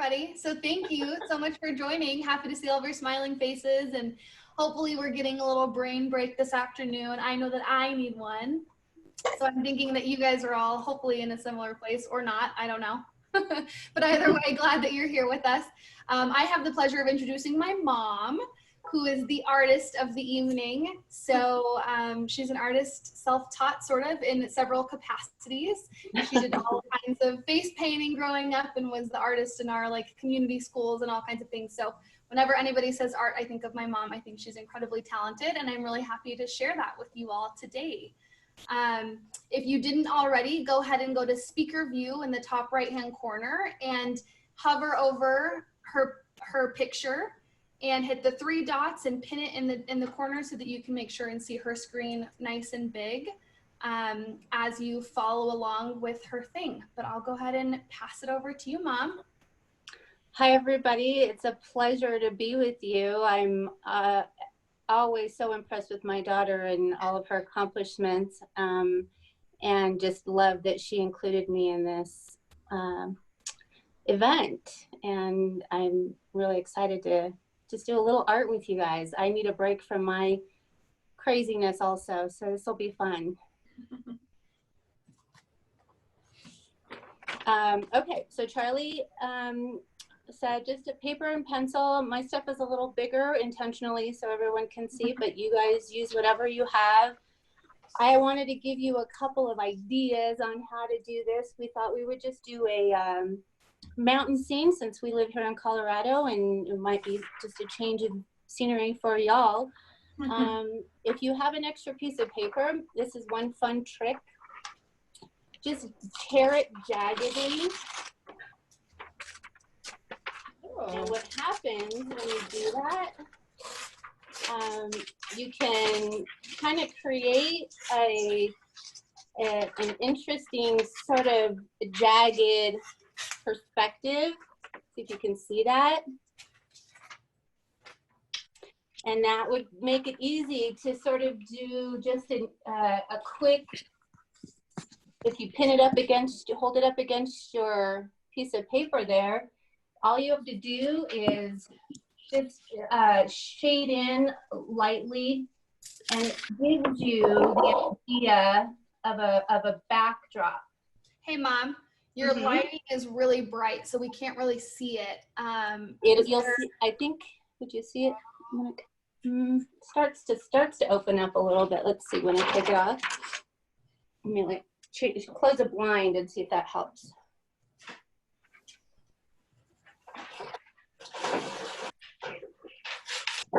everybody. So thank you so much for joining. Happy to see all of your smiling faces, and hopefully we're getting a little brain break this afternoon. I know that I need one. So I'm thinking that you guys are all hopefully in a similar place, or not, I don't know. But either way, glad that you're here with us. I have the pleasure of introducing my mom, who is the artist of the evening. So she's an artist, self-taught sort of in several capacities. She did all kinds of face painting growing up and was the artist in our like community schools and all kinds of things. So whenever anybody says art, I think of my mom. I think she's incredibly talented, and I'm really happy to share that with you all today. If you didn't already, go ahead and go to speaker view in the top right hand corner and hover over her picture and hit the 3 dots and pin it in the corner so that you can make sure and see her screen nice and big as you follow along with her thing. But I'll go ahead and pass it over to you, Mom. Hi, everybody. It's a pleasure to be with you. I'm always so impressed with my daughter and all of her accomplishments, and just love that she included me in this event. And I'm really excited to just do a little art with you guys. I need a break from my craziness also, so this will be fun. Okay, so Charlie said just a paper and pencil. My stuff is a little bigger intentionally so everyone can see, but you guys use whatever you have. I wanted to give you a couple of ideas on how to do this. We thought we would just do a mountain scene since we live here in Colorado, and it might be just a change of scenery for y'all. If you have an extra piece of paper, this is one fun trick. Just tear it jaggedly. And what happens when you do that, you can kind of create an interesting sort of jagged perspective. See if you can see that. And that would make it easy to sort of do just a quick, if you pin it up against, hold it up against your piece of paper there, all you have to do is just shade in lightly, and it gives you the idea of a backdrop. Hey, Mom, your lighting is really bright, so we can't really see it. You'll see, I think, would you see it? Starts to open up a little bit. Let's see when I take it off. Let me like close a blind and see if that helps.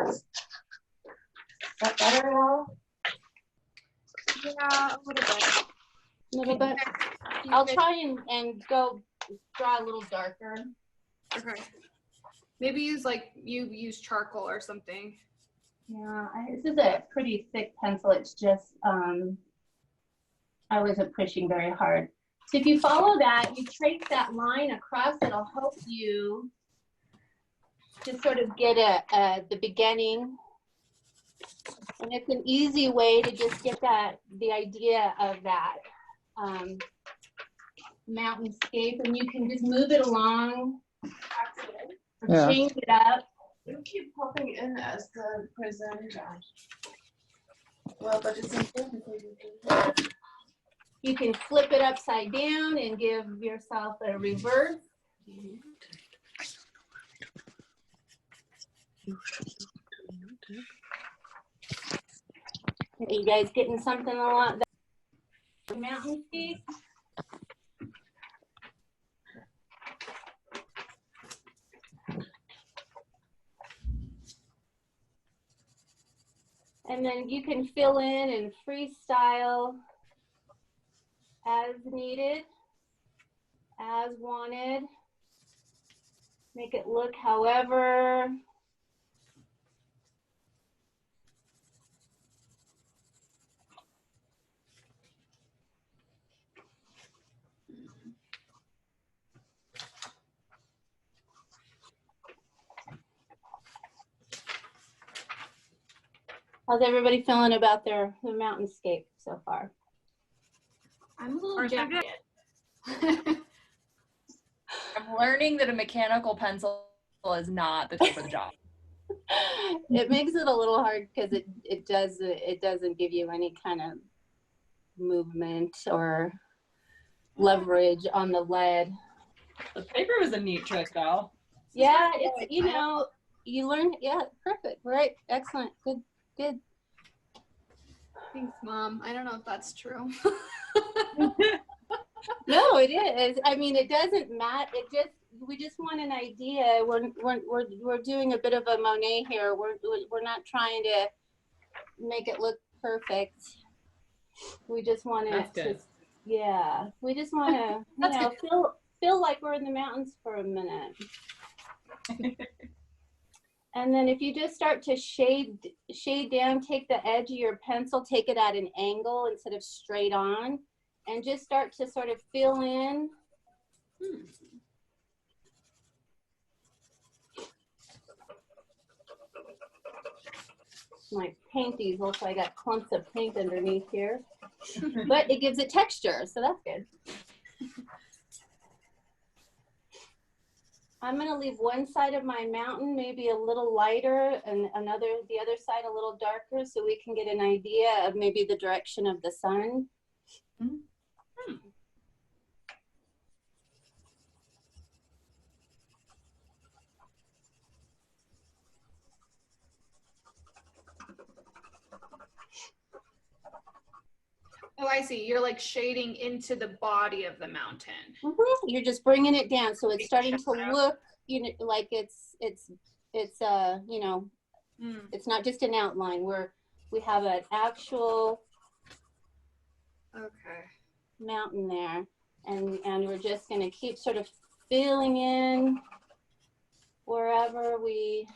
Is that better at all? Yeah, a little bit. A little bit. I'll try and go draw a little darker. Okay. Maybe use like you use charcoal or something. Yeah, this is a pretty thick pencil. It's just I wasn't pushing very hard. So if you follow that, you trace that line across, it'll help you to sort of get the beginning. And it's an easy way to just get the idea of that mountainscape, and you can just move it along or change it up. You keep popping in as the presenter. Well, but it's important for you to. You can flip it upside down and give yourself a reverse. Are you guys getting something along the mountainscape? And then you can fill in and freestyle as needed, as wanted. Make it look however. How's everybody feeling about the mountainscape so far? I'm a little jagged. I'm learning that a mechanical pencil is not the tool for the job. It makes it a little hard because it doesn't give you any kind of movement or leverage on the lead. The paper was a neat trick, though. Yeah, it's, you learn. Yeah, perfect. Right. Excellent. Good. Thanks, Mom. I don't know if that's true. No, it is. I mean, it doesn't matter. We just want an idea. We're doing a bit of a Monet here. We're not trying to make it look perfect. We just want to. Yeah, we just want to, feel like we're in the mountains for a minute. And then if you just start to shade down, take the edge of your pencil, take it at an angle instead of straight on, and just start to sort of fill in. My paint easel, so I got clumps of paint underneath here. But it gives it texture, so that's good. I'm gonna leave one side of my mountain maybe a little lighter and the other side a little darker so we can get an idea of maybe the direction of the sun. Oh, I see. You're like shading into the body of the mountain. You're just bringing it down, so it's starting to look, like it's it's not just an outline. We have an actual mountain there, and we're just going to keep sort of filling in wherever we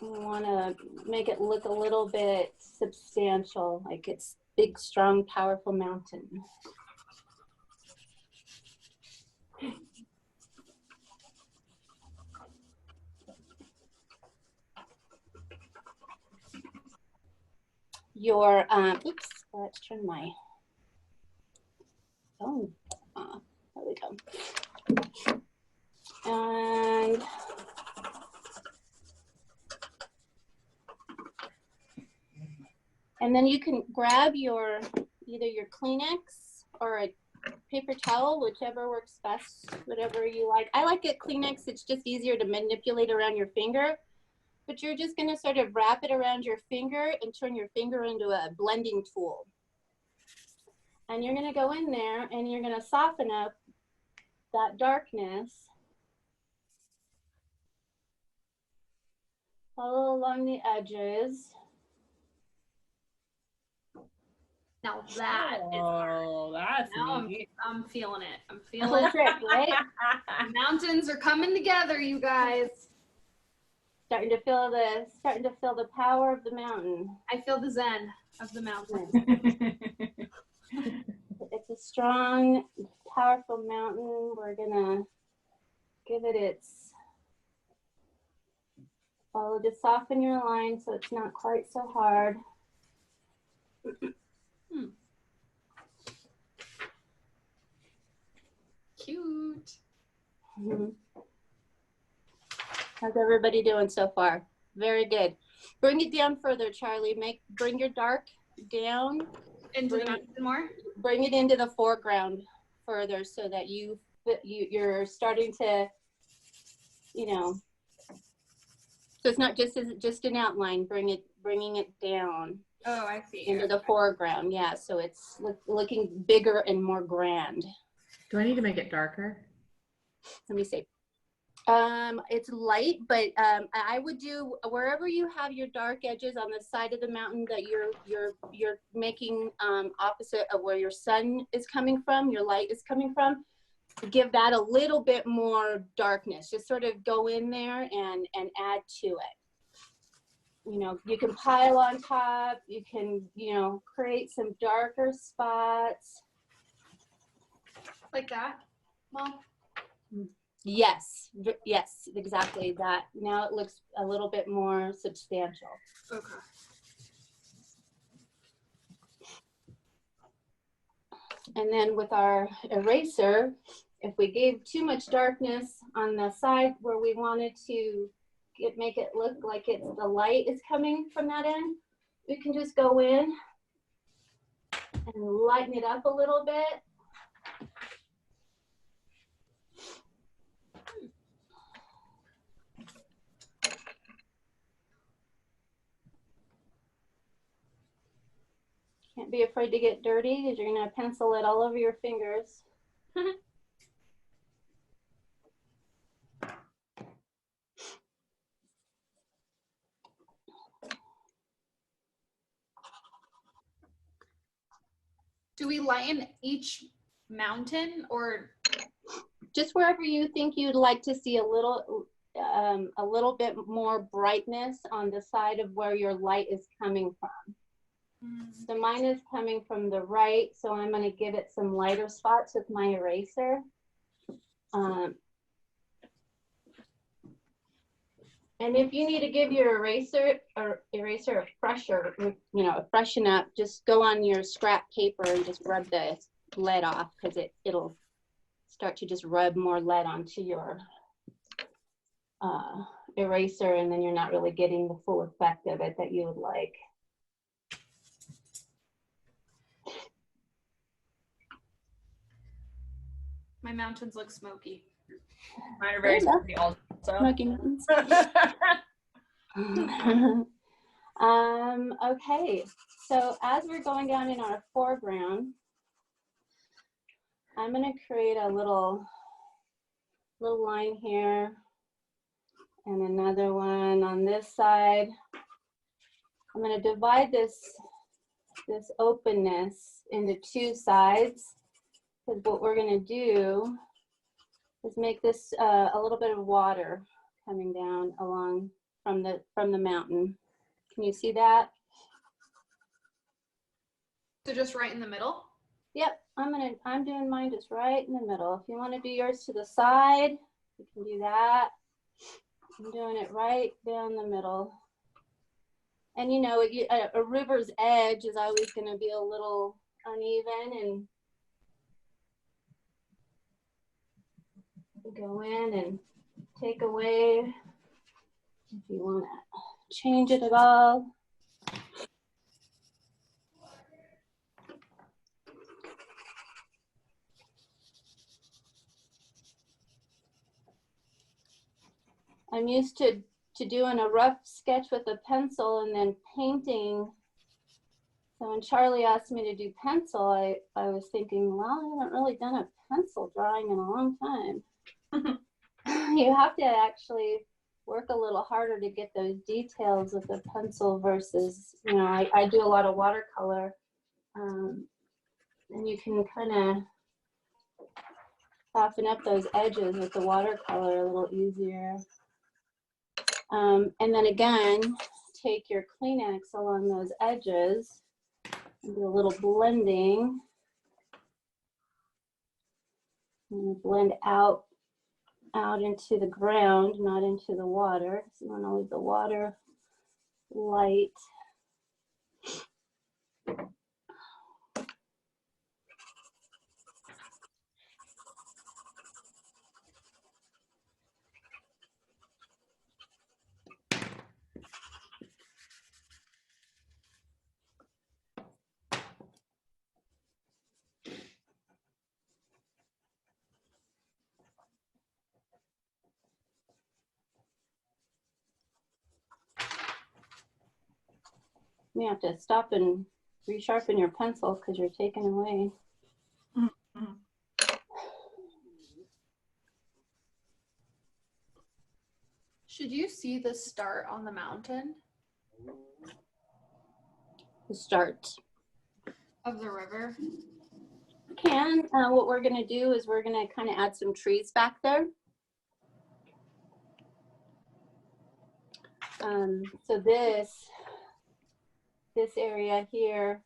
want to make it look a little bit substantial, like it's big, strong, powerful mountain. Your oops, let's turn my phone off. There we go. And then you can grab either your Kleenex or a paper towel, whichever works best, whatever you like. I like it Kleenex. It's just easier to manipulate around your finger. But you're just going to sort of wrap it around your finger and turn your finger into a blending tool. And you're going to go in there and you're going to soften up that darkness all along the edges. Now that that's now neat. I'm feeling it. I'm feeling it. Right? The mountains are coming together, you guys. Starting to feel the power of the mountain. I feel the zen of the mountain. It's a strong, powerful mountain. We're gonna give it just soften your line so it's not quite so hard. Cute. How's everybody doing so far? Very good. Bring it down further, Charlie. Bring your dark down. Into the mountain more? Bring it into the foreground further so that you're starting to, so it's not just an outline. Bringing it down. Oh, I see. Into the foreground, yeah. So it's looking bigger and more grand. Do I need to make it darker? Let me see. It's light, but I would do wherever you have your dark edges on the side of the mountain that you're making opposite of where your sun is coming from, your light is coming from. Give that a little bit more darkness. Just sort of go in there and add to it. You can pile on top. You can create some darker spots. Like that, Mom? Yes, exactly that. Now it looks a little bit more substantial. Okay. And then with our eraser, if we gave too much darkness on the side where we wanted to make it look like the light is coming from that end, we can just go in and lighten it up a little bit. Can't be afraid to get dirty because you're gonna pencil it all over your fingers. Do we lighten each mountain or? Just wherever you think you'd like to see a little bit more brightness on the side of where your light is coming from. So mine is coming from the right, so I'm going to give it some lighter spots with my eraser. And if you need to give your eraser a fresher, you know, a freshen up, just go on your scrap paper and just rub the lead off, because it'll start to just rub more lead onto your eraser, and then you're not really getting the full effect of it that you would like. My mountains look smoky. Mine are very smoky also. Smoky Mountains. Okay, so as we're going down in our foreground, I'm going to create a little line here and another one on this side. I'm going to divide this openness into two sides, because what we're going to do is make this a little bit of water coming down along from the mountain. Can you see that? So just right in the middle? Yep, I'm doing mine just right in the middle. If you want to do yours to the side, you can do that. I'm doing it right down the middle. And you know, a river's edge is always going to be a little uneven, and go in and take away if you want to change it at all. I'm used to doing a rough sketch with a pencil and then painting. So when Charlie asked me to do pencil, I was thinking, well, I haven't really done a pencil drawing in a long time. You have to actually work a little harder to get those details with the pencil versus, you know, I do a lot of watercolor, and you can kind of soften up those edges with the watercolor a little easier. And then again, take your Kleenex along those edges and do a little blending. And blend out into the ground, not into the water. So you want to leave the water light. You have to stop and resharpen your pencil because you're taking away. Should you see the start on the mountain The start of the river? Can. What we're going to do is we're going to kind of add some trees back there. So this area here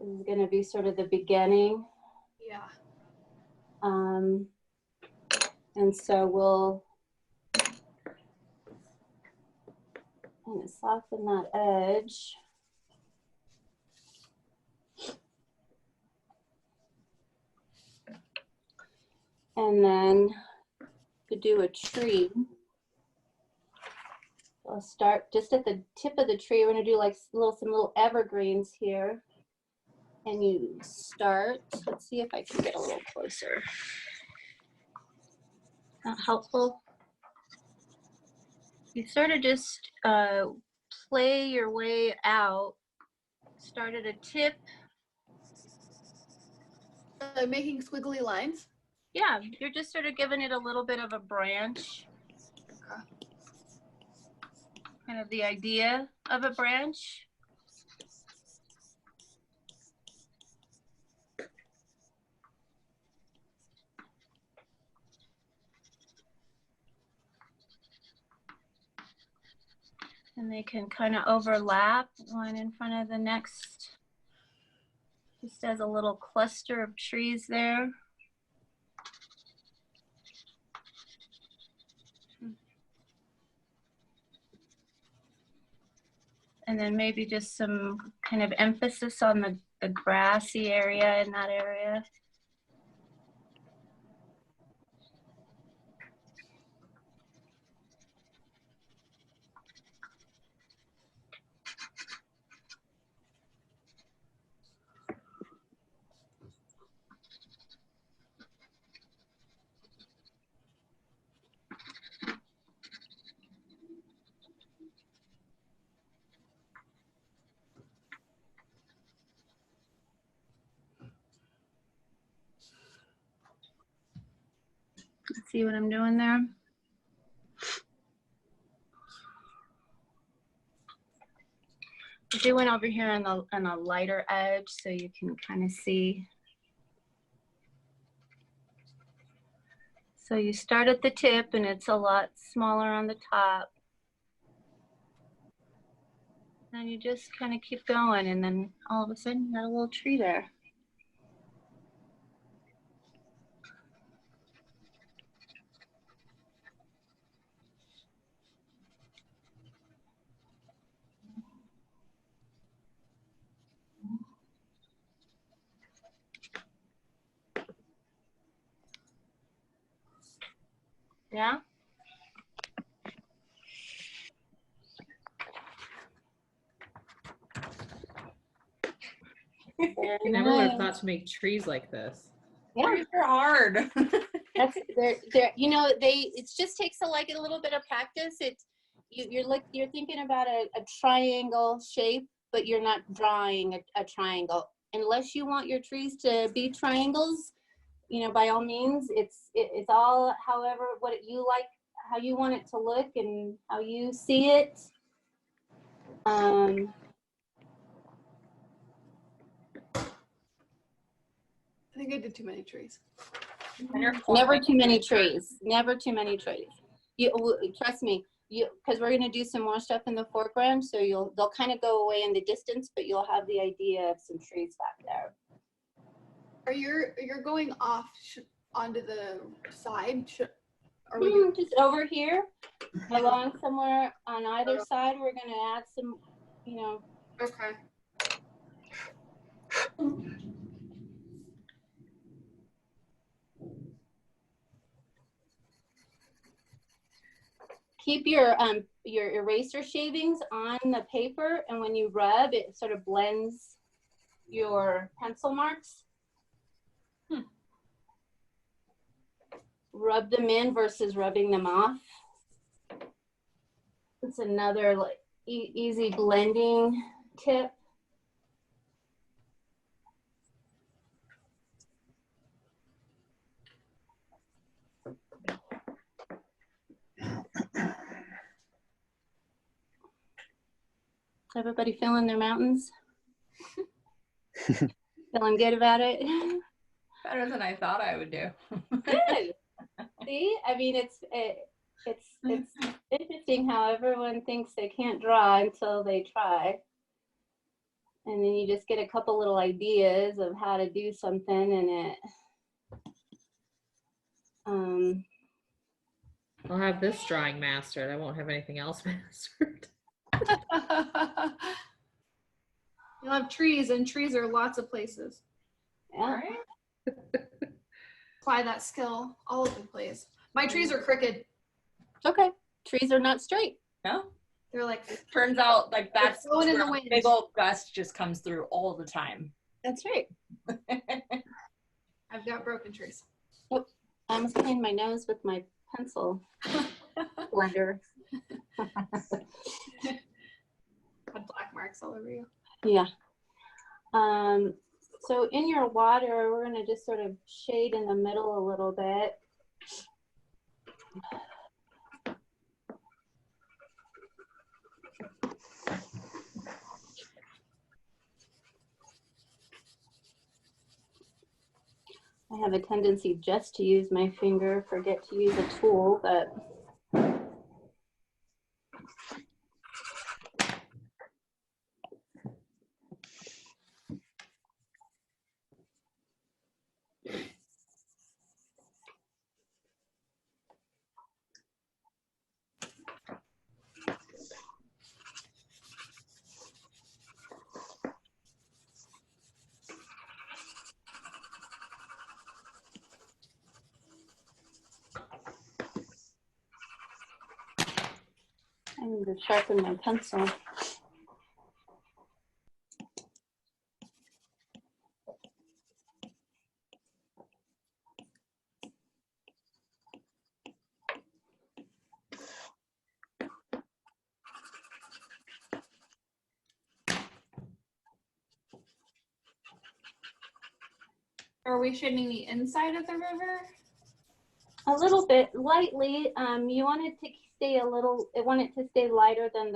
is going to be sort of the beginning. Yeah. And so we'll kind of soften that edge. And then to do a tree, I'll start just at the tip of the tree. We're gonna do like some little evergreens here. And you start, let's see if I can get a little closer. Not helpful. You sort of just play your way out. Start at a tip. Making squiggly lines. Yeah, you're just sort of giving it a little bit of a branch. Kind of the idea of a branch. And they can kind of overlap one in front of the next. Just as a little cluster of trees there. And then maybe just some kind of emphasis on the grassy area in that area. See what I'm doing there? I'm doing over here on the lighter edge so you can kind of see. So you start at the tip and it's a lot smaller on the top. And you just kind of keep going and then all of a sudden you got a little tree there. Yeah? Very Never would have nice. thought to make trees like this. Yeah, Trees are hard. that's they're you know it just takes a little bit of practice. It's you're thinking about a triangle shape, but you're not drawing a triangle unless you want your trees to be triangles. You know, by all means, it's all however what you like, how you want it to look and how you see it. I think I did too many trees. Never too many trees. Never too many trees. You trust me. Because we're going to do some more stuff in the foreground, so they'll kind of go away in the distance, but you'll have the idea of some trees back there. Are you're going off onto the side? Are we doing Just over here, along somewhere on either side. We're going to add some, you know. okay? Keep your eraser shavings on the paper, and when you rub, it sort of blends your pencil marks. Rub them in versus rubbing them off. It's another like easy blending tip. Everybody feeling their mountains? Feeling good about it? Better than I thought I would do. Good. See, I mean, it's interesting how everyone thinks they can't draw until they try. And then you just get a couple little ideas of how to do something, and I'll have this drawing mastered. I won't have anything else mastered. You'll have trees, and trees are lots of places. yeah. Right? apply that skill all over the place. My trees are crooked. Okay, trees are not straight. No? They're like, Turns out like that's blowing in where the a wind. big old gust just comes through all the time. That's right. I've got broken trees. I almost cleaned my nose with my pencil blender. Had black marks all over you. Yeah. So in your water, we're gonna just sort of shade in the middle a little bit. I have a tendency just to use my finger, forget to use a tool, but I need to sharpen my pencil. Are we shading the inside of the river? A little bit lightly. You want it to stay a little. I want it to stay lighter than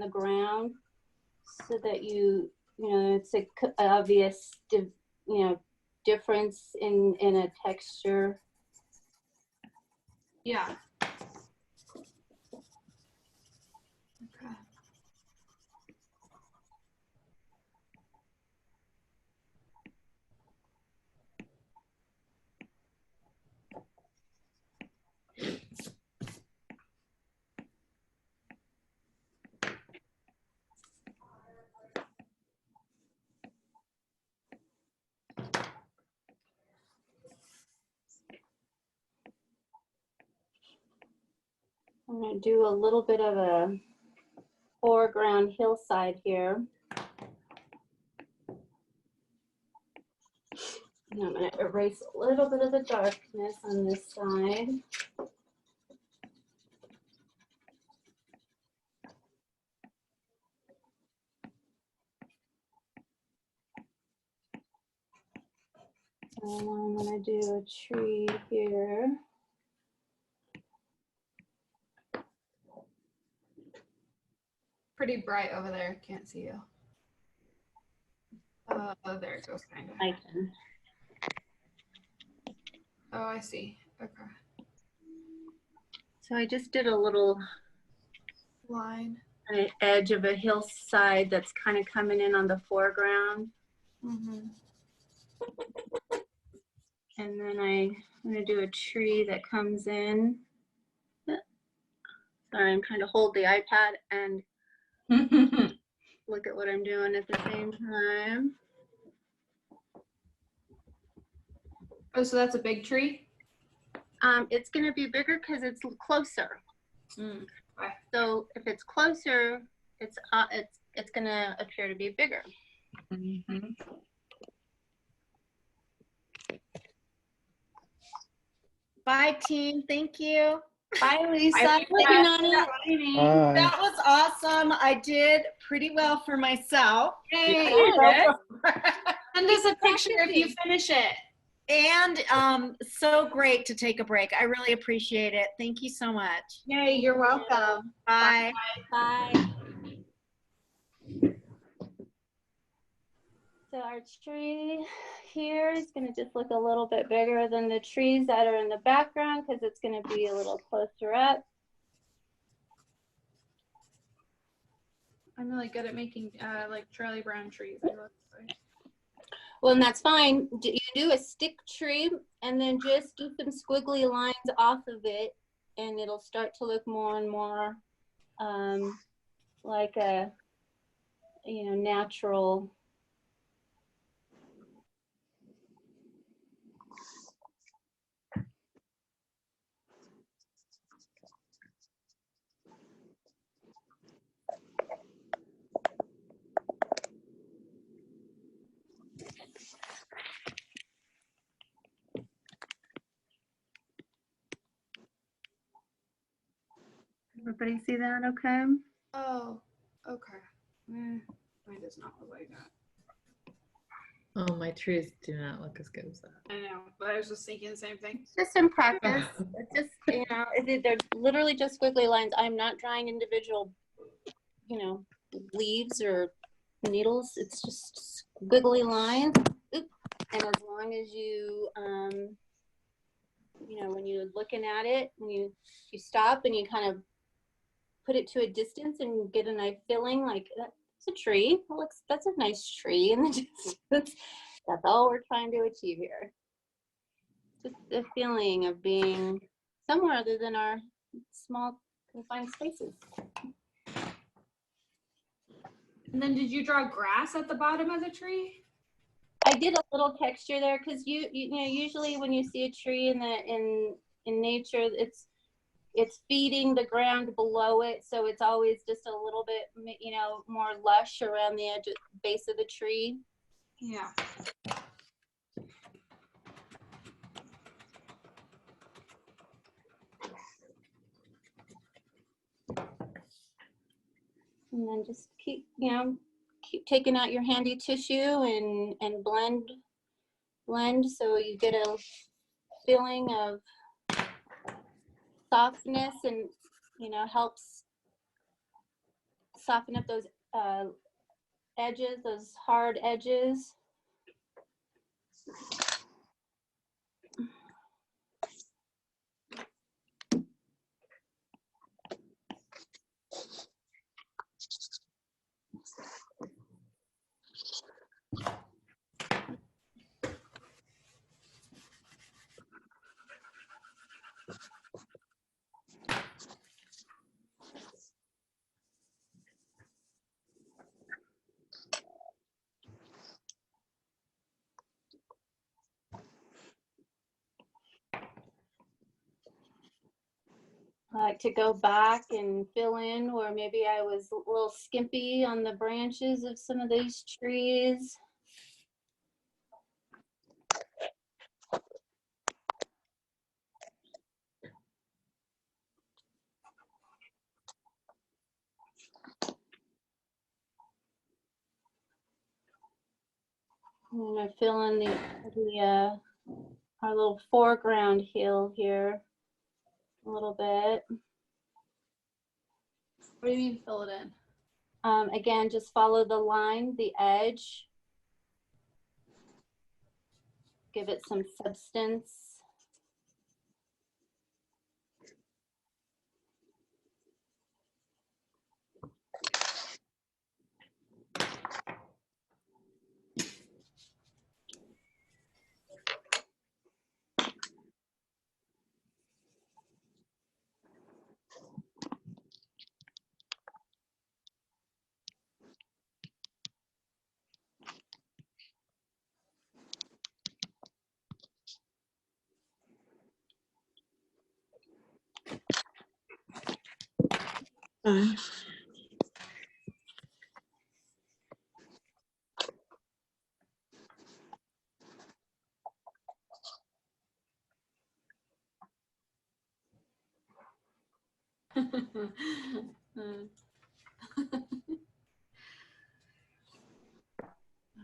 the ground, so that it's a obvious difference in a texture. Yeah. Okay. I'm going to do a little bit of a foreground hillside here. And I'm going to erase a little bit of the darkness on this side. And I'm going to do a tree here. Pretty bright over there. Can't see you. Oh, there it goes, kind of. I can. Oh, I see. Okay. So I just did a little Line. edge of a hillside that's kind of coming in on the foreground. Mm-hmm. And then I'm going to do a tree that comes in. Sorry, I'm trying to hold the iPad and look at what I'm doing at the same time. Oh, so that's a big tree? It's going to be bigger because it's closer. Okay. So if it's closer, it's going to appear to be bigger. Mhm. Bye, team. Thank you. Bye, Lisa. Bye, Lisa. That was awesome. I did pretty well for myself. Hey, Yes. send us a picture if you finish it. And so great to take a break. I really appreciate it. Thank you so much. Yay, you're welcome. Bye. Bye. So our tree here is going to just look a little bit bigger than the trees that are in the background because it's going to be a little closer up. I'm really good at making like Charlie Brown trees. I love this. Well, and that's fine. You do a stick tree and then just do some squiggly lines off of it and it'll start to look more and more like a, natural. Everybody see that okay? Oh, okay. Mine does not look like that. Oh, my trees do not look as good as that. I know, but I was just thinking the same thing. Just in practice. It's just, you know, they're literally just squiggly lines. I'm not drawing individual, you know, leaves or needles. It's just squiggly lines. Oop. And as long as you, you know, when you're looking at it, when you stop and you kind of put it to a distance and get a nice feeling, like that's a tree. It looks, that's a nice tree in the distance. That's all we're trying to achieve here. Just a feeling of being somewhere other than our small confined spaces. And then did you draw grass at the bottom of the tree? I did a little texture there because you know, usually when you see a tree in nature, it's feeding the ground below it, so it's always just a little bit, you know, more lush around the edge, base of the tree. Yeah. And then just keep, you know, keep taking out your handy tissue and blend so you get a feeling of softness and, you know, helps soften up those edges, those hard edges. I like to go back and fill in where maybe I was a little skimpy on the branches of some of these trees. And I fill in our little foreground hill here a little bit. What do you mean fill it in? Again, just follow the line, the edge. Give it some substance.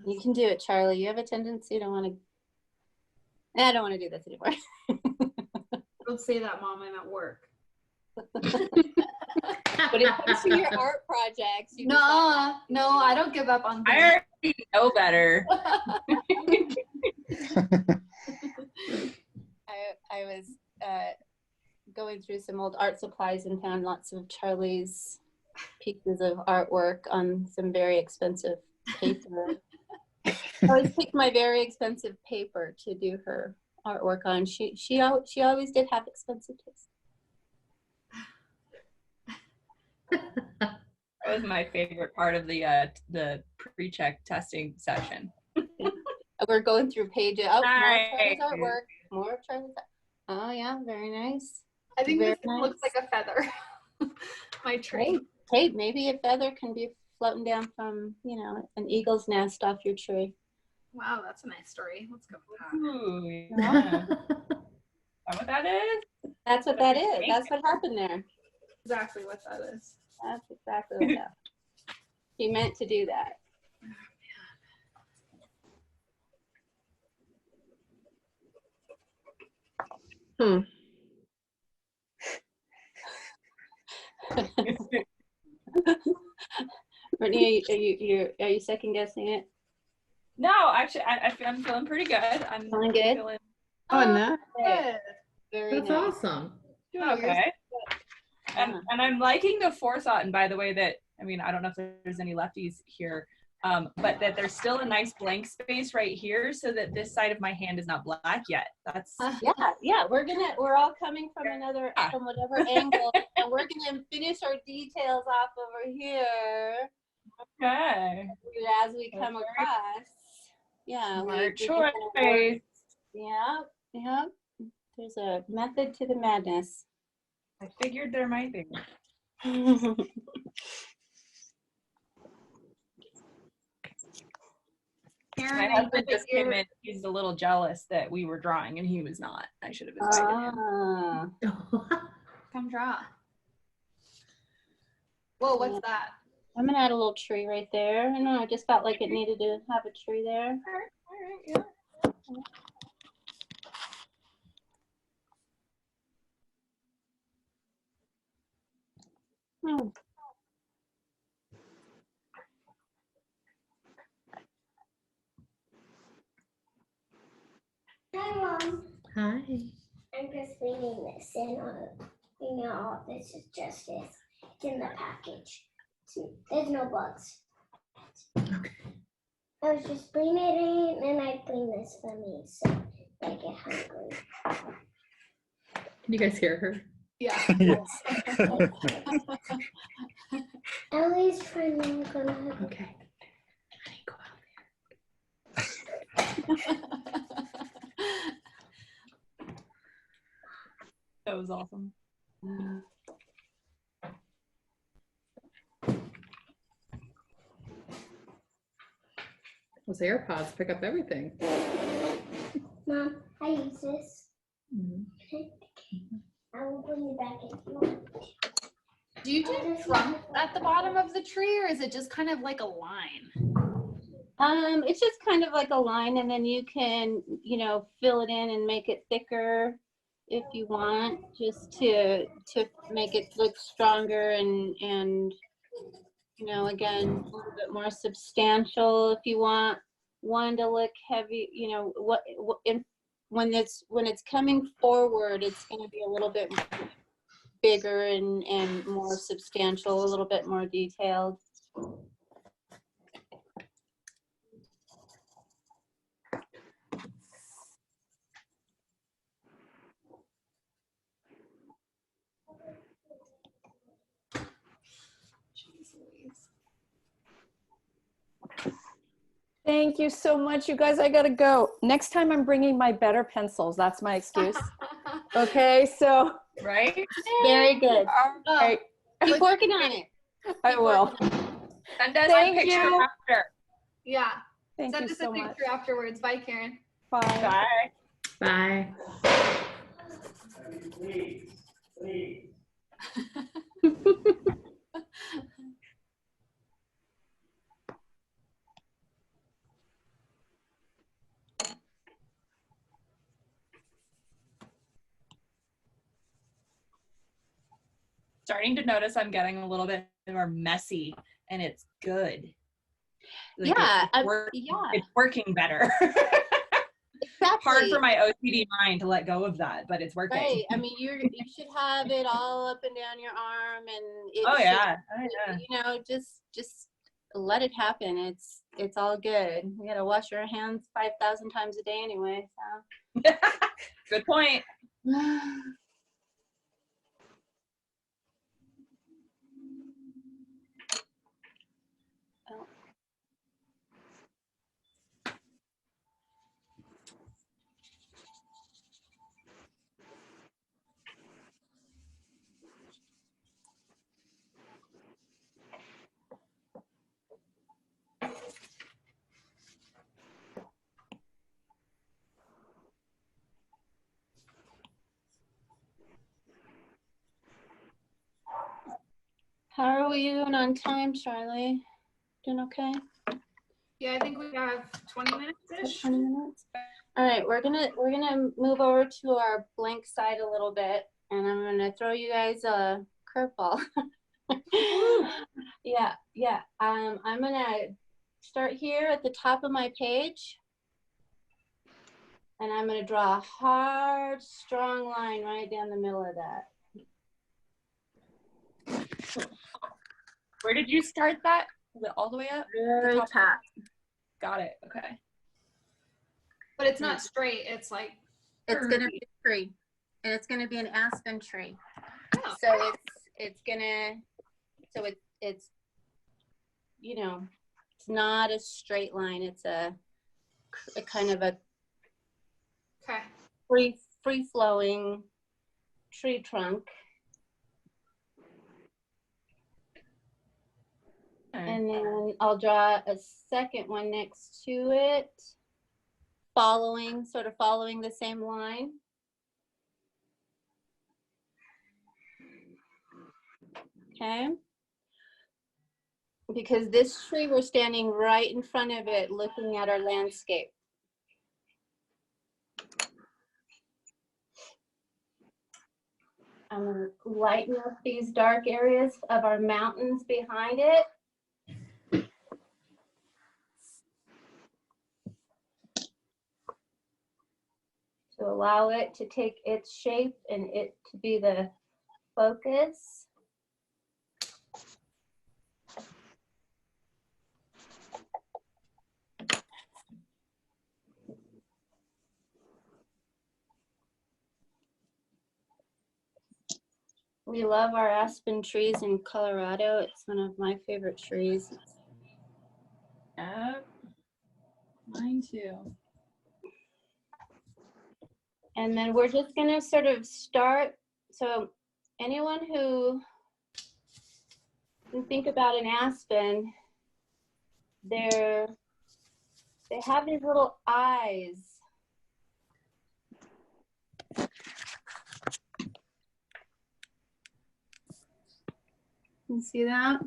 You can do it, Charlie. You have a tendency to want to. I don't want to do this anymore. Don't say that, Mom. I'm at work. But it comes to your art projects. You can No, I don't give up on I things. already know better. I was going through some old art supplies and found lots of Charlie's pieces of artwork on some very expensive paper. I always picked my very expensive paper to do her artwork on. She always did have expensive taste. That was my favorite part of the pre-check testing session. We're going through pages. Oh, more of Nice. Charlie's artwork. More of Charlie's. Oh yeah, very nice. I think Very this looks nice. like a feather. My tree. Hey, maybe a feather can be floating down from, you know, an eagle's nest off your tree. Wow, that's a nice story. Let's go with that. Ooh, yeah. Is that what that is? That's what that is. That's what happened there. exactly what that is. That's exactly what that. He meant to do that. Brittany, are you second guessing it? No, actually, I'm feeling pretty good. I'm Feeling good? feeling Oh, no. Good. Very That's nice. awesome. doing okay. Yeah. And I'm liking the forethought. And by the way, that I mean, I don't know if there's any lefties here, but that there's still a nice blank space right here, so that this side of my hand is not black yet. That's Yeah. We're all coming from from whatever angle, and we're gonna finish our details off over here okay. as we come across. Yeah. Smart we kinda choice. work- Yeah. There's a method to the madness. I figured there might be. Karen, My I know husband that just came you're- in. He's a little jealous that we were drawing and he was not. I should have invited him. Come draw. Whoa, what's that? I'm gonna add a little tree right there. I know, I just felt like it needed to have a tree there. All right, yeah. Hmm. Hi, Mom. Hi. I'm just reading this, and all this is just this. It's in the package. There's no bugs. Okay. I was just bringing it in, and I bring this for me, so I get hungry. Can you guys hear her? Yeah. Yes. Ellie's friend, I'm gonna. Okay. Honey, go out That was awesome. Those AirPods pick up everything. Mom, I use this. Mhm. I will bring you back if you want. Do you do trunk at the bottom of the tree, or is it just kind of like a line? It's just kind of like a line, and then you can, fill it in and make it thicker if you want, just to make it look stronger and again, a little bit more substantial. If you want one to look heavy, when it's coming forward, it's going to be a little bit bigger and more substantial, a little bit more detailed. Thank you so much, you guys. I gotta go. Next time I'm bringing my better pencils. That's my excuse. Okay, so Right? Very good. all right, Keep working on it. I will. Send us a Thank picture you. after. Yeah. Thank Send you us so a much. picture afterwards. Bye, Karen. Bye. Bye. Bye. Starting to notice I'm getting a little bit more messy, and it's good. Like, Yeah, it's working better. exactly. Hard for my OCD mind to let go of that, but it's working. Right. I mean, you should have it all up and down your arm, and it Oh should, yeah. just let it happen. It's all good. You gotta wash your hands 5,000 times a day anyway. So. Good point. How are we doing on time, Charlie? Doing okay? Yeah, I think we have 20 minutes-ish. 20 minutes. All right, we're gonna move over to our blank side a little bit, and I'm gonna throw you guys a curveball. Yeah. I'm gonna start here at the top of my page, and I'm gonna draw a hard, strong line right down the middle of that. Where did you start that? All the way up? Very top. Got it. Okay. But it's not straight. It's like It's gonna be a tree, and it's gonna be an aspen tree. Oh. So it's you know, it's not a straight line. It's a kind of a okay. free flowing tree trunk. And then I'll draw a second one next to it, sort of following the same line. Okay. Because this tree, we're standing right in front of it, looking at our landscape. I'm going to lighten up these dark areas of our mountains behind it. To allow it to take its shape and it to be the focus. We love our aspen trees in Colorado. It's one of my favorite trees. Yep. Mine too. And then we're just gonna sort of start. So anyone who can think about an aspen, they have these little eyes. You see that?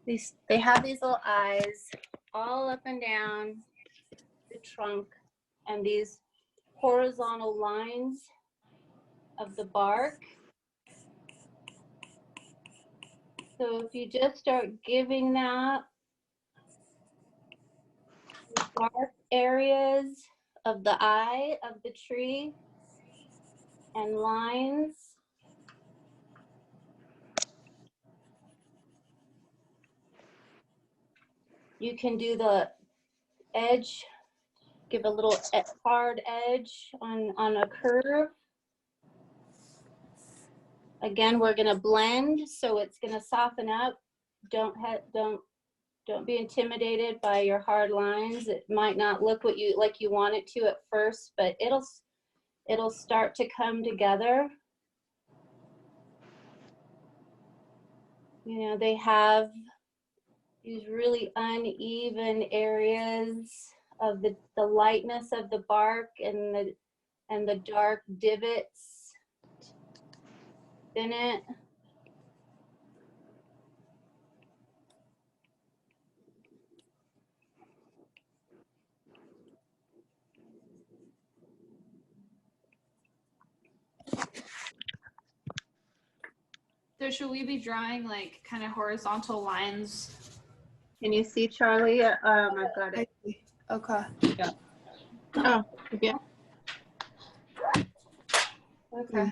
They have these little eyes all up and down the trunk, and these horizontal lines of the bark. So if you just start giving that dark areas of the eye of the tree and lines. You can do the edge, give a little hard edge on a curve. Again, we're gonna blend, so it's gonna soften up. Don't be intimidated by your hard lines. It might not look like you want it to at first, but it'll start to come together. You know, they have these really uneven areas of the lightness of the bark and the dark divots in it. So should we be drawing like kind of horizontal lines? Can you see, Charlie? I've got it. Okay. Yeah. Oh, yeah. Okay.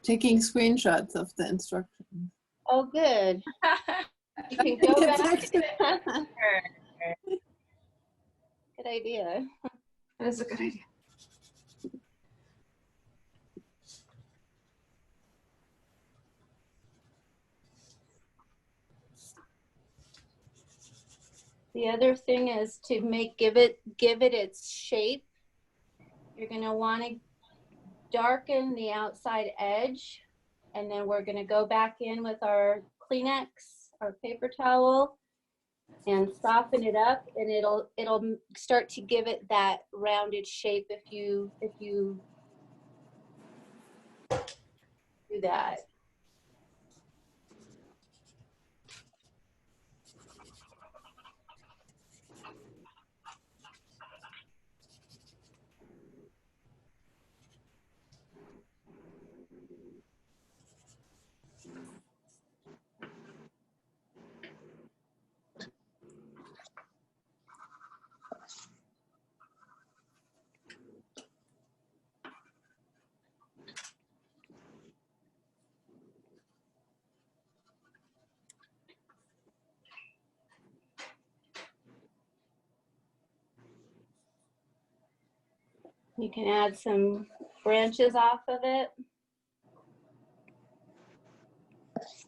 Taking screenshots of the instructions. Oh, good. You can go back. Good idea. That is a good idea. The other thing is to give it its shape. You're going to want to darken the outside edge, and then we're going to go back in with our Kleenex, our paper towel, and soften it up, and it'll start to give it that rounded shape if you do that. You can add some branches off of it.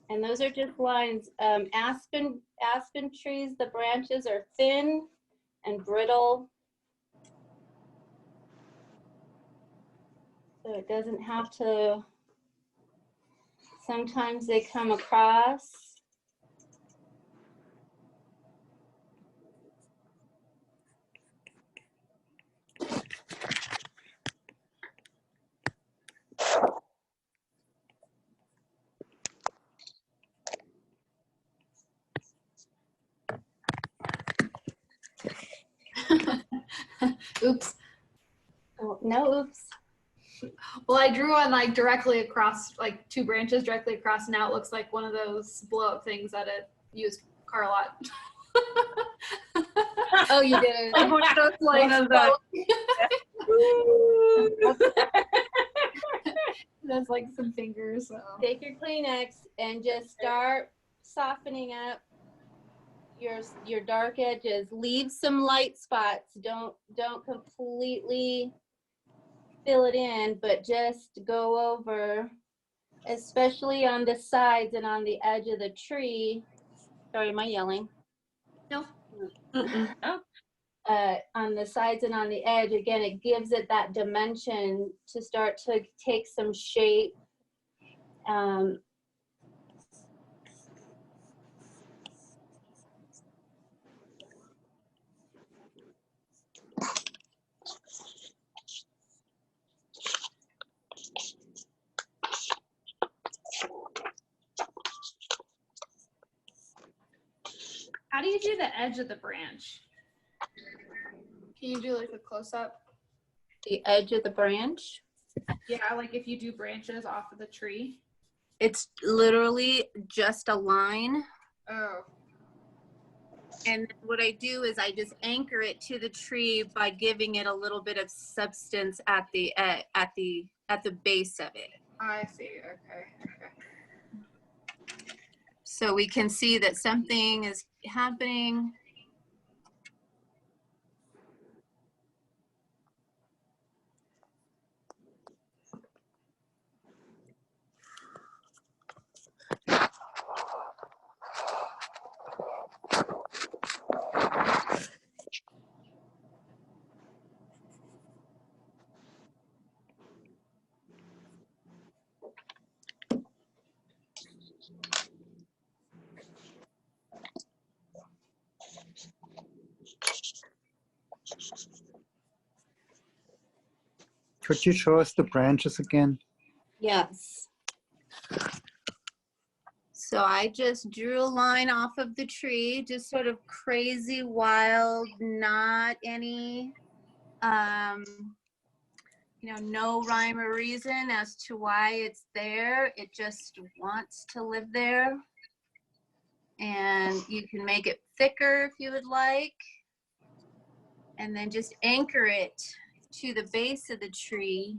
And those are just lines. Aspen trees, the branches are thin and brittle. So it doesn't have to, sometimes they come across. Oops. Oh, no, oops. Well, I drew one like directly across, like 2 branches directly across. Now it looks like one of those blow up things at a used car lot. Oh, you did it. Like one of those, like, One of the- there's like some fingers. So. Take your Kleenex and just start softening up your dark edges. Leave some light spots. Don't completely fill it in, but just go over, especially on the sides and on the edge of the tree. Sorry, am I yelling? No. On the sides and on the edge, again, it gives it that dimension to start to take some shape. How do you do the edge of the branch? Can you do like a close up? The edge of the branch. Yeah, like if you do branches off of the tree. It's literally just a line. Oh. And what I do is I just anchor it to the tree by giving it a little bit of substance at the base of it. I see. Okay. So we can see that something is happening. Could you show us the branches again? Yes. So I just drew a line off of the tree, just sort of crazy, wild, not any, no rhyme or reason as to why it's there. It just wants to live there. And you can make it thicker if you would like. And then just anchor it to the base of the tree.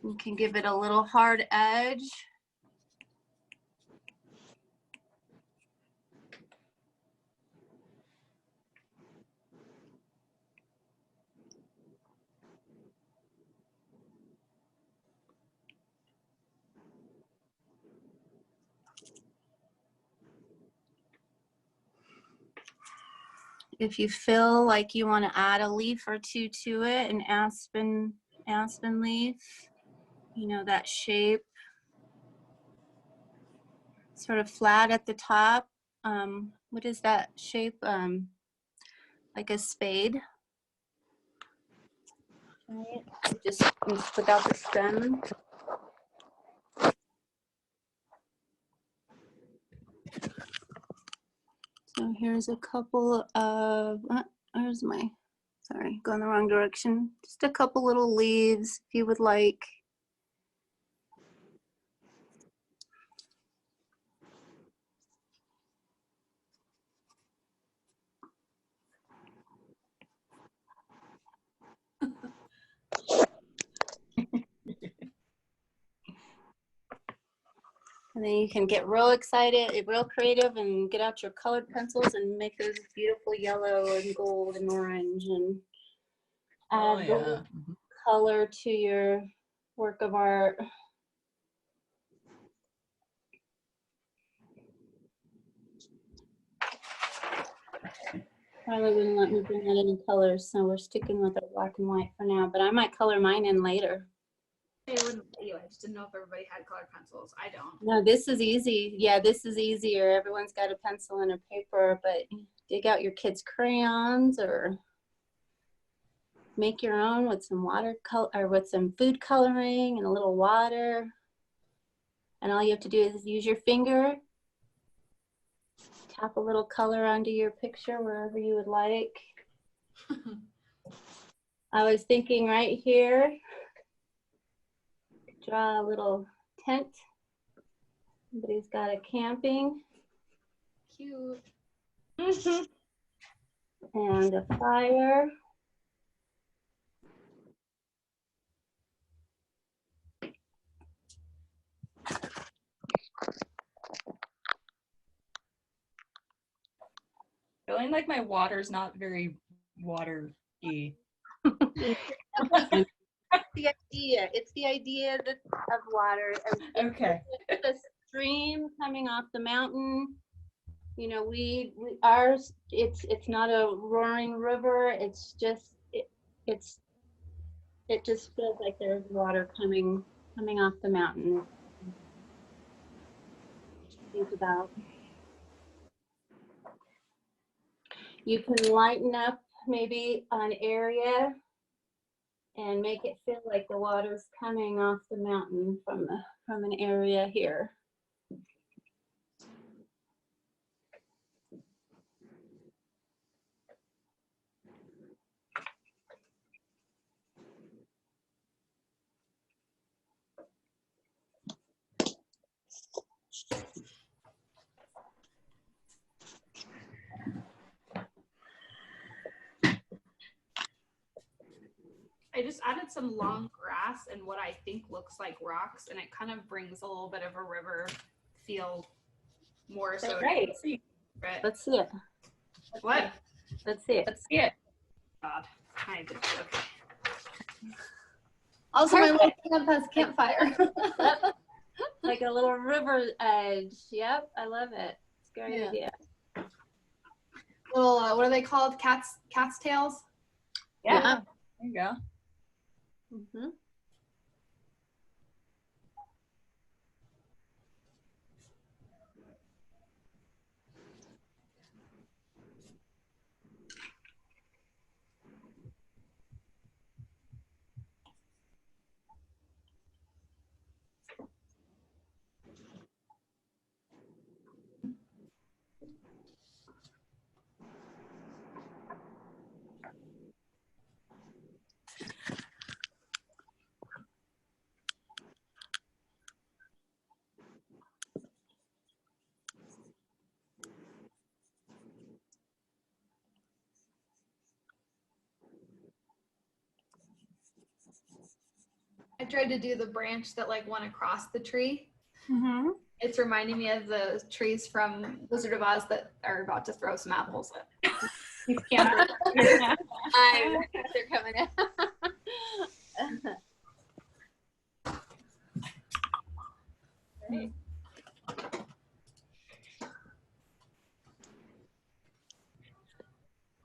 You can give it a little hard edge. If you feel like you want to add a leaf or 2 to it, an aspen leaf, that shape. sort of flat at the top. What is that shape? Like a spade. Right. Just without the stem. So here's a couple of, where's my, sorry, going the wrong direction. Just a couple little leaves if you would like. And then you can get real excited, real creative, and get out your colored pencils and make those beautiful yellow and gold and orange and Oh, add yeah. color to your work of art. Probably wouldn't let me bring out any colors, so we're sticking with our black and white for now, but I might color mine in later. I wouldn't let you. I just didn't know if everybody had colored pencils. I don't. No, this is easy. Yeah, this is easier. Everyone's got a pencil and a paper, but dig out your kids' crayons or make your own with some watercolor or with some food coloring and a little water. And all you have to do is use your finger, tap a little color onto your picture wherever you would like. I was thinking right here, draw a little tent. Somebody's got a camping. Cute. And a fire. Feeling like my water's not very water-y. The idea. It's the idea that, of water. Okay. The stream coming off the mountain. You know, ours. It's not a roaring river. It's just it just feels like there's water coming off the mountain. Think about. You can lighten up maybe an area and make it feel like the water's coming off the mountain from an area here. I just added some long grass and what I think looks like rocks, and it kind of brings a little bit of a river feel more so. Great. Right. Let's see it. What? Let's see it. Let's see it. God, I did. Okay. Also, my little camp has campfire. Like a little river edge. Yep, I love it. It's a great idea. Little, what are they called? Cat's tails? Yeah. There you go. Mm-hmm. I tried to do the branch that like went across the tree. Mm-hmm. It's reminding me of the trees from Wizard of Oz that are about to throw some apples at. They're coming out.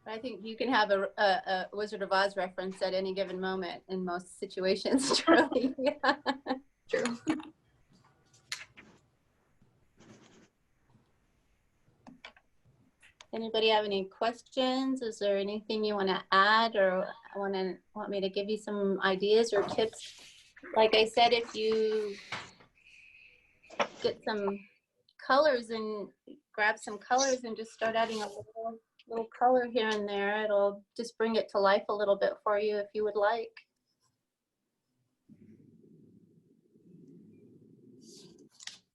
I think you can have a Wizard of Oz reference at any given moment in most situations, truly. True. Anybody have any questions? Is there anything you want to add or want me to give you some ideas or tips? Like I said, if you get some colors and grab some colors and just start adding a little color here and there, it'll just bring it to life a little bit for you if you would like.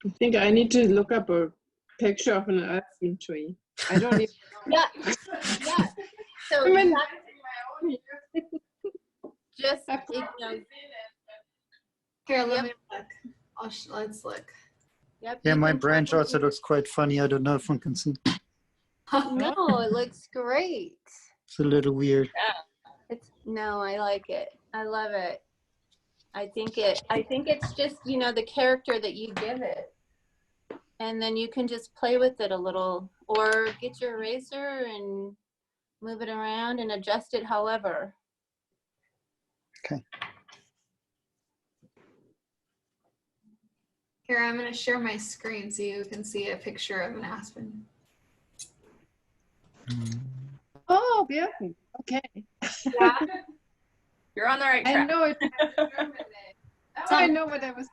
I think I need to look up a picture of an aspen tree. I don't even Yeah, yeah. So I mean, just, I've you know, Here, let Yep. me look. Let's look. yep, Yeah, you my can branch totally- also looks quite funny. I don't know if one can see. No, it looks great. It's a little weird. No, I like it. I love it. I think it's just, you know, the character that you give it. And then you can just play with it a little or get your eraser and move it around and adjust it however. Here, I'm going to share my screen so you can see a picture of an aspen. oh, yeah. Okay. Yeah. You're on the right I track. know it. Now I know what I was.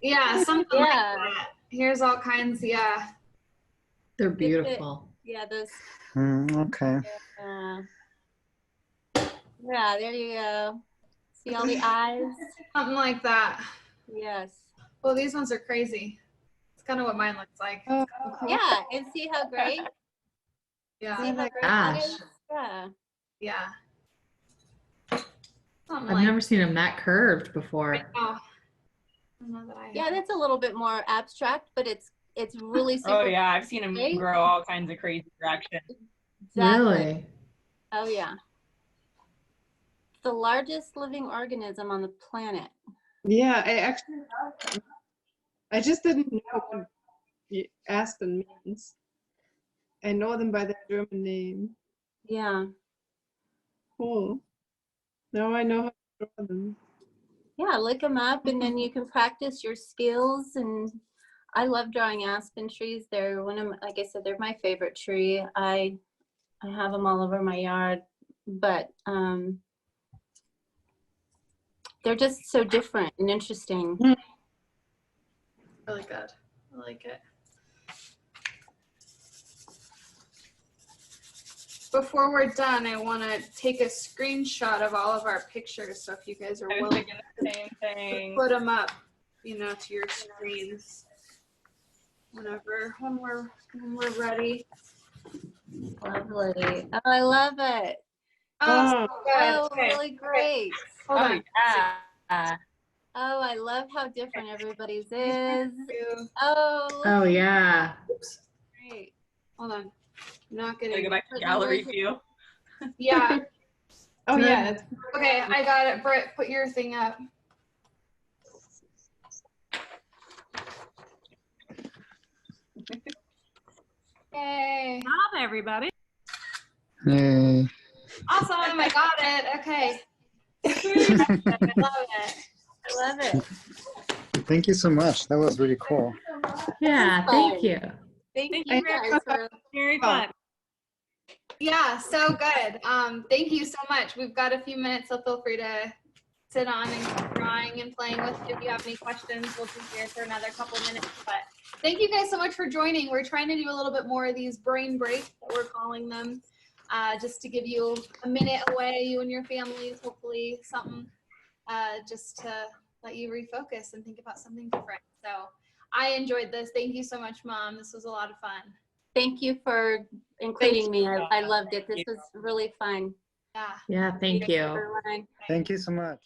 Yeah, something like Yeah. that. Here's all kinds. Yeah. They're beautiful. Yeah, those, Okay. yeah, there you go. See all the eyes? Something like that. Yes. Well, these ones are crazy. It's kind of what mine looks like. Oh, cool. Yeah, and see how great? Yeah. See how great that Gosh. is? Yeah. Yeah. Something I've like never seen them that curved before. oh. I don't know that I Yeah, have. that's a little bit more abstract, but it's really super. Oh yeah, I've seen them Right? grow all kinds of crazy directions. Exactly. Really? Oh yeah. The largest living organism on the planet. Yeah, I actually have them. I just didn't know what aspen means. I know them by their German name. Yeah. Cool. Now I know how to draw them. Yeah, look them up and then you can practice your skills. And I love drawing aspen trees. They're one of, like I said, they're my favorite tree. I have them all over my yard, but they're just so different and interesting. Really good. I like it. Before we're done, I want to take a screenshot of all of our pictures. So if you guys are I was willing thinking the same to thing. put them up, you know, to your screens when we're ready. Lovely. Oh, I love it. Oh, Oh. so good. Oh, Okay. really great. Hold Oh on. yeah. Oh, I love how different everybody's is. Thank you. Oh, look, Oh yeah. Oops. great. Hold on. I'm not Gotta getting. go back to gallery view. Yeah. Oh yeah. It's, Okay, I got it. Britt, put your thing up. Yay. Job, everybody. Yay. Awesome. I got it. Okay. I love it. I love it. Thank you so much. That was really cool. Yeah, thank you. Thank I you guys for Very fun. Yeah, so good. Thank you so much. We've got a few minutes, so feel free to sit on and keep drawing and playing with it. If you have any questions, we'll be here for another couple minutes. But thank you guys so much for joining. We're trying to do a little bit more of these brain breaks that we're calling them, just to give you a minute away, you and your families, hopefully something just to let you refocus and think about something different. So I enjoyed this. Thank you so much, Mom. This was a lot of fun. Thank you for including me. I loved it. This was really fun. Yeah. Yeah, thank you. Everyone. Thank you so much.